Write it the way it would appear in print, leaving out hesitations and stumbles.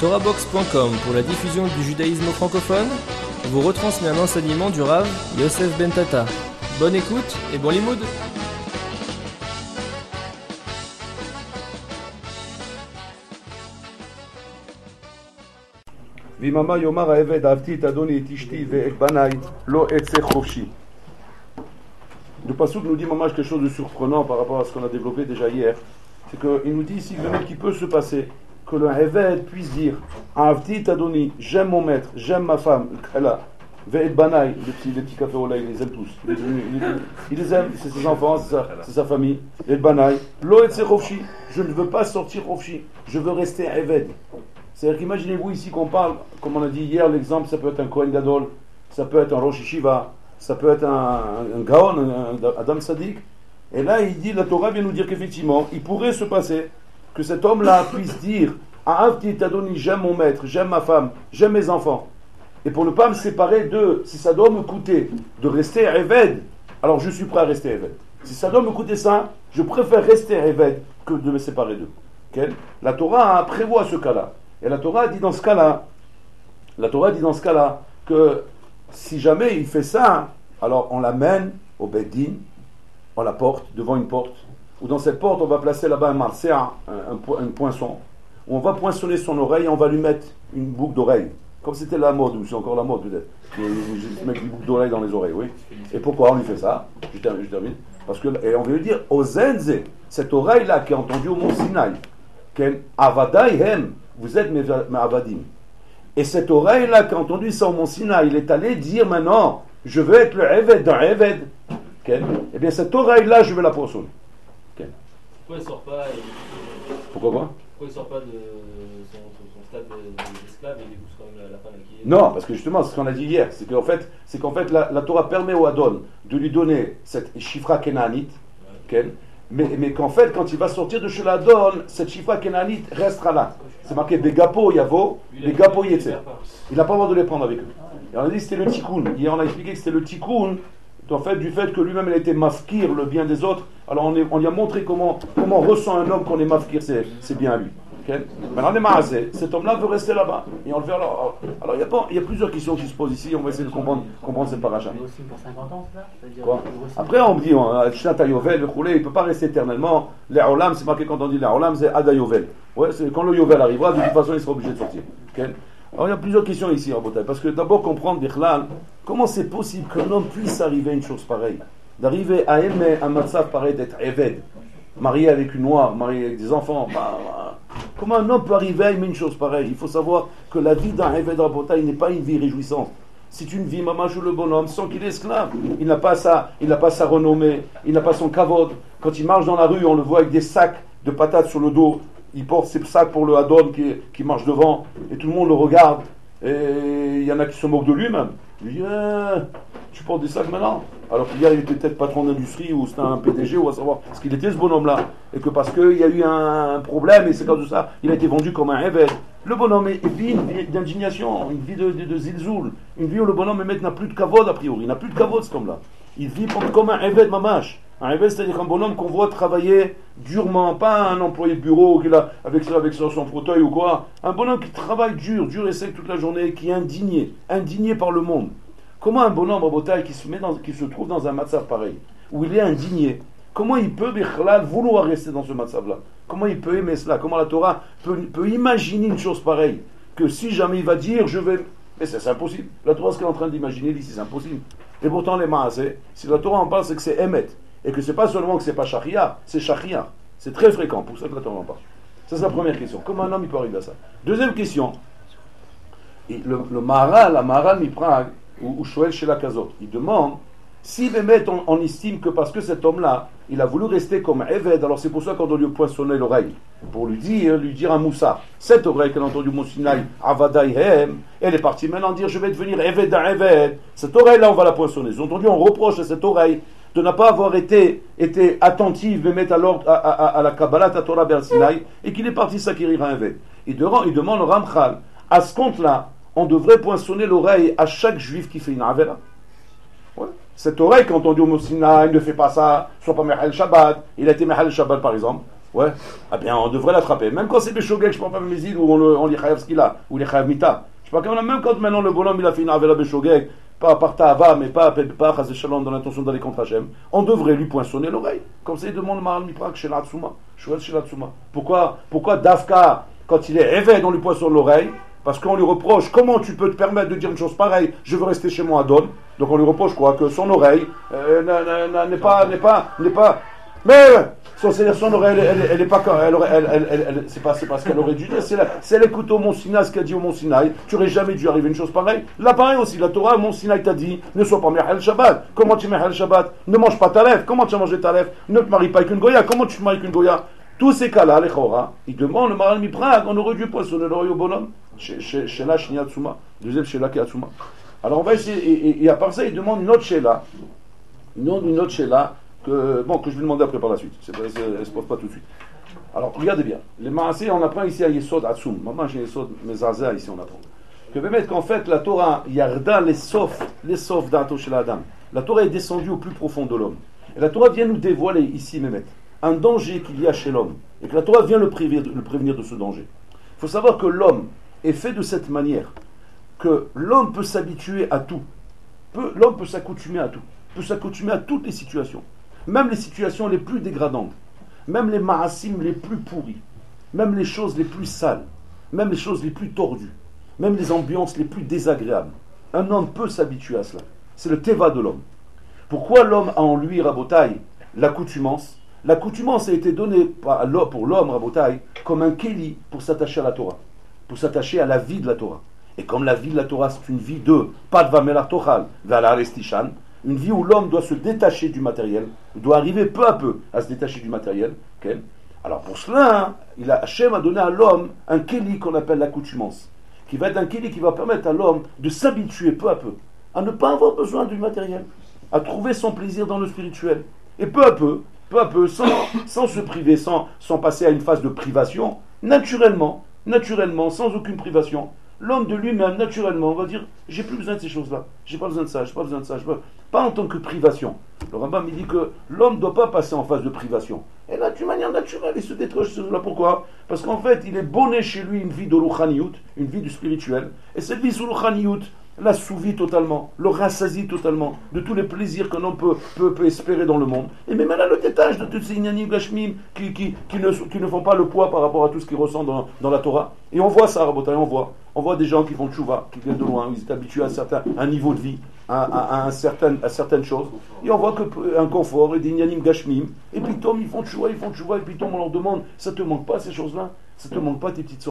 Torahbox.com pour la diffusion du judaïsme francophone vous retransmet un enseignement du Rav Yosef Ben Tata. Bonne écoute et bon limoud. Vimama yomar ha'eved ahavti et adoni et ishti ve'et banai lo etze chofshi. Le pasuk nous dit quelque chose de surprenant par rapport à ce qu'on a développé déjà hier. C'est qu'il nous dit ici qu'il peut se passer que le Heved puisse dire Ahavti et adoni, j'aime mon maître, j'aime ma femme, Kala, ve'et banai, les petits cafés au lait, il les aime tous. Il les aime, c'est ses enfants, c'est sa famille. Et banai, lo etze chofshi, je ne veux pas sortir chofshi, je veux rester Heved. C'est-à-dire qu'imaginez-vous ici qu'on parle, comme on a dit hier, l'exemple, ça peut être un Kohen Gadol, ça peut être un Rosh Yeshiva, ça peut être un Gaon, un Adam Sadik. Et là, il dit, la Torah vient nous dire qu'effectivement, il pourrait se passer que cet homme-là puisse dire Ahavti Tadoni, j'aime mon maître, j'aime ma femme, j'aime mes enfants. Et pour ne pas me séparer d'eux, si ça doit me coûter de rester Eved, alors je suis prêt à rester Eved. Si ça doit me coûter ça, je préfère rester Eved que de me séparer d'eux. Okay? La Torah prévoit ce cas-là. Et la Torah dit dans ce cas-là que si jamais il fait ça, alors on l'amène au Beddin, on la porte devant une porte, ou dans cette porte on va placer là-bas un marcéa, un poinçon, où on va poinçonner son oreille et on va lui mettre une boucle d'oreille, comme c'était la mode, ou c'est encore la mode peut-être, de mettre une boucle d'oreille dans les oreilles, oui. Et pourquoi on lui fait ça? Je termine. Parce que, et on veut lui dire, Ozenze, cette oreille-là qui est entendue au mont Sinaï, qu'elle avadaïhem, vous êtes mes avadim. Et cette oreille-là qui a entendu ça au mont Sinaï, il est allé dire maintenant, je veux être le Eved d'un Eved. Okay. Eh bien cette oreille-là, je vais la poinçonner. Okay. Pourquoi il ne sort pas Pourquoi il sort pas de son stade d'esclave et il épouse quand même la femme qui est... Non, parce que justement, c'est ce qu'on a dit hier, c'est qu'en fait la Torah permet au Adon de lui donner cette chifra kénaanite, okay, mais qu'en fait, quand il va sortir de chez l'Adon, cette chifra kénaanite restera là. C'est marqué Begapo Yavo, Begapo Yetze. Il n'a pas le droit de les prendre avec eux. Et on a dit que c'était le tikkun. Hier, on a expliqué que c'était le tikkun, en fait, du fait que lui-même, il a été mafkir, le bien des autres. Alors, on lui a montré comment ressent un homme qu'on est mafkir, c'est bien à lui. Okay? Maintenant, on est maazé. Cet homme-là veut rester là-bas. Et on le fait alors. Alors, il y a plusieurs questions qui se posent ici. On va essayer de comprendre cette paracha. Mais aussi pour 50 ans, cela. Quoi? Après, on me dit, il ne peut pas rester éternellement. Les olam, c'est marqué quand on dit les olam, c'est Ada Yovel. Ouais, c'est quand le Yovel arrivera, de toute façon, il sera obligé de sortir. Okay? Alors, il y a plusieurs questions ici en bataille. Parce que d'abord, comprendre, Bichlal, comment c'est possible qu'un homme puisse arriver à une chose pareille? D'arriver à aimer un matzav pareil, d'être Eved, marié avec une noire, marié avec des enfants. Comment un homme peut arriver à aimer une chose pareille? Il faut savoir que la vie d'un Eved Rabotai n'est pas une vie réjouissante. C'est une vie, mamash, le bonhomme, sans qu'il est esclave. Il n'a pas sa renommée, il n'a pas son kavod. Quand il marche dans la rue, on le voit avec des sacs de patates sur le dos. Il porte ses sacs pour le Hadon qui marche devant, et tout le monde le regarde. Et il y en a qui se moquent de lui même. Il dit tu portes des sacs maintenant? Alors qu'hier il était peut-être patron d'industrie ou c'était un PDG, ou à savoir ce qu'il était ce bonhomme-là. Et que parce qu'il y a eu un problème, et c'est comme ça, il a été vendu comme un Eved. Le bonhomme vit une vie d'indignation, une vie de zilzoul, une vie où le bonhomme n'a plus de kavod a priori, il n'a plus de kavod ce homme-là. Il vit comme un Eved mamash. Un Eved, c'est-à-dire un bonhomme qu'on voit travailler durement, pas un employé de bureau qui a avec son fauteuil ou quoi. Un bonhomme qui travaille dur et sec toute la journée, qui est indigné par le monde. Comment un bonhomme Rabotai qui se trouve dans un matzav pareil, où il est indigné, comment il peut vouloir rester dans ce matzav-là? Comment il peut aimer cela? Comment la Torah peut imaginer une chose pareille? Que si jamais il va dire, je vais... Mais c'est impossible. La Torah, ce qu'elle est en train d'imaginer ici, c'est impossible. Et pourtant, les maasé, si la Torah en parle, c'est que c'est Emet. Et que c'est pas seulement que c'est pas Shachia, c'est Shachia. C'est très fréquent, pour ça que la Torah en parle. Ça, c'est la première question. Comment un homme il peut arriver à ça? Deuxième question. Et le Maharal Miprag, ou Shoel chez la Kazot, il demande si Bémet on estime que parce que cet homme-là, il a voulu rester comme Eved, alors c'est pour ça qu'on doit lui poinçonner l'oreille, pour lui dire à Moussa, cette oreille qu'elle a entendue Mont Sinaï, Avadaïhem, elle est partie maintenant dire je vais devenir Eved d'un Eved, cette oreille-là on va la poinçonner. Ils ont entendu, on reproche à cette oreille de ne pas avoir été attentive, Bémet à la Kabbalah, à Torah Ber Sinaï, et qu'il est parti s'acquérir un Eved. Il demande au Ramchal, à ce compte-là, on devrait poinçonner l'oreille à chaque juif qui fait une Avera. Ouais. Cette oreille qui a entendu au Mont Sinaï, ne fait pas ça, soit pas Mehal Shabbat, il a été Mehal Shabbat par exemple, Ouais. Ah bien, on devrait l'attraper. Même quand c'est Béchogek, je ne prends pas mes îles où on lit Chayav ce qu'il a, ou les Chayav Mita. Je sais pas quand même quand maintenant le bonhomme il a fait une Avela Béchogek, pas par Ta'ava, mais pas Chazé Shalom dans l'intention d'aller contre Hachem, on devrait lui poinçonner l'oreille. Comme ça, il demande Maral Miprak chez l'Atsuma. Chez l'Atsuma. Pourquoi Dafka, quand il est éveillé, on lui poinçonne l'oreille? Parce qu'on lui reproche, comment tu peux te permettre de dire une chose pareille? Je veux rester chez moi à Don. Donc on lui reproche quoi? Que son oreille n'est pas. Mais c'est-à-dire son oreille, elle n'est pas. C'est pas ce qu'elle aurait dû dire. C'est elle écoute au Mont Sinaï ce qu'elle dit au Mont Sinaï. Tu n'aurais jamais dû arriver une chose pareille. Là, pareil aussi, la Torah, au Mont Sinaï t'a dit ne sois pas Mehal Shabbat. Comment tu Mehal Shabbat? Ne mange pas ta lèvre. Comment tu as mangé ta lèvre? Ne te marie pas avec une Goya. Comment tu te maries avec une Goya? Tous ces cas-là, les Chora, ils demandent le Maral Miprag, on aurait dû poissonner l'oreille au bonhomme. Chez la Shniatsuma, deuxième chez la Kiatsuma. Alors on va essayer, et à part ça, ils demandent une autre Sheila, une autre Sheila, que je vais demander après par la suite. Elle ne se pose pas tout de suite. Alors regardez bien, les Maasé, on apprend ici à Yesod Atsum. Maman, j'ai Yesod Mezaza ici, on apprend. Que permettre qu'en fait, la Torah, Yarda, les sauf d'Ato chez Adam. La Torah est descendue au plus profond de l'homme. Et la Torah vient nous dévoiler ici, Mehmet, un danger qu'il y a chez l'homme. Et que la Torah vient le prévenir de ce danger. Il faut savoir que l'homme est fait de cette manière que l'homme peut s'habituer à tout. L'homme peut s'accoutumer à tout. Peut s'accoutumer à toutes les situations. Même les situations les plus dégradantes. Même les ma'asim les plus pourris. Même les choses les plus sales. Même les choses les plus tordues. Même les ambiances les plus désagréables. Un homme peut s'habituer à cela. C'est le teva de l'homme. Pourquoi l'homme a en lui, Rabotai, l'accoutumance? L'accoutumance a été donnée pour l'homme, Rabotai, comme un kéli pour s'attacher à la Torah, pour s'attacher à la vie de la Torah. Et comme la vie de la Torah, c'est une vie de Padva Melar Tochal, Valar Estishan, une vie où l'homme doit se détacher du matériel, doit arriver peu à peu à se détacher du matériel. Okay? Alors pour cela, Hachem a donné à l'homme un kéli qu'on appelle l'accoutumance, qui va être un kéli qui va permettre à l'homme de s'habituer peu à peu, à ne pas avoir besoin du matériel, à trouver son plaisir dans le spirituel. Et peu à peu, sans se priver, sans passer à une phase de privation, naturellement, sans aucune privation, l'homme de lui-même, naturellement, va dire j'ai plus besoin de ces choses-là, j'ai pas besoin de ça, pas en tant que privation. Le Rambam il dit que l'homme ne doit pas passer en phase de privation. Et là, d'une manière naturelle, il se détache de cela. Pourquoi? Parce qu'en fait, il est bonné chez lui une vie de l'Uchaniyut, une vie du spirituel, et cette vie sous l'Uchaniyut l'assouvit totalement, le rassasie totalement de tous les plaisirs qu'un homme peut espérer dans le monde. Et même là, le détache de toutes ces inyanim gashmim qui ne font pas le poids par rapport à tout ce qu'ils ressentent dans la Torah. Et on voit ça, Rabotai, on voit des gens qui font tchouva, qui viennent de loin, ils sont habitués à un niveau de vie, à certaines choses. Et on voit qu'un confort et des inyanim gashmim. Et puis, ils font tchouva, et puis, on leur demande, ça te manque pas ces choses-là? Ça te manque pas tes petites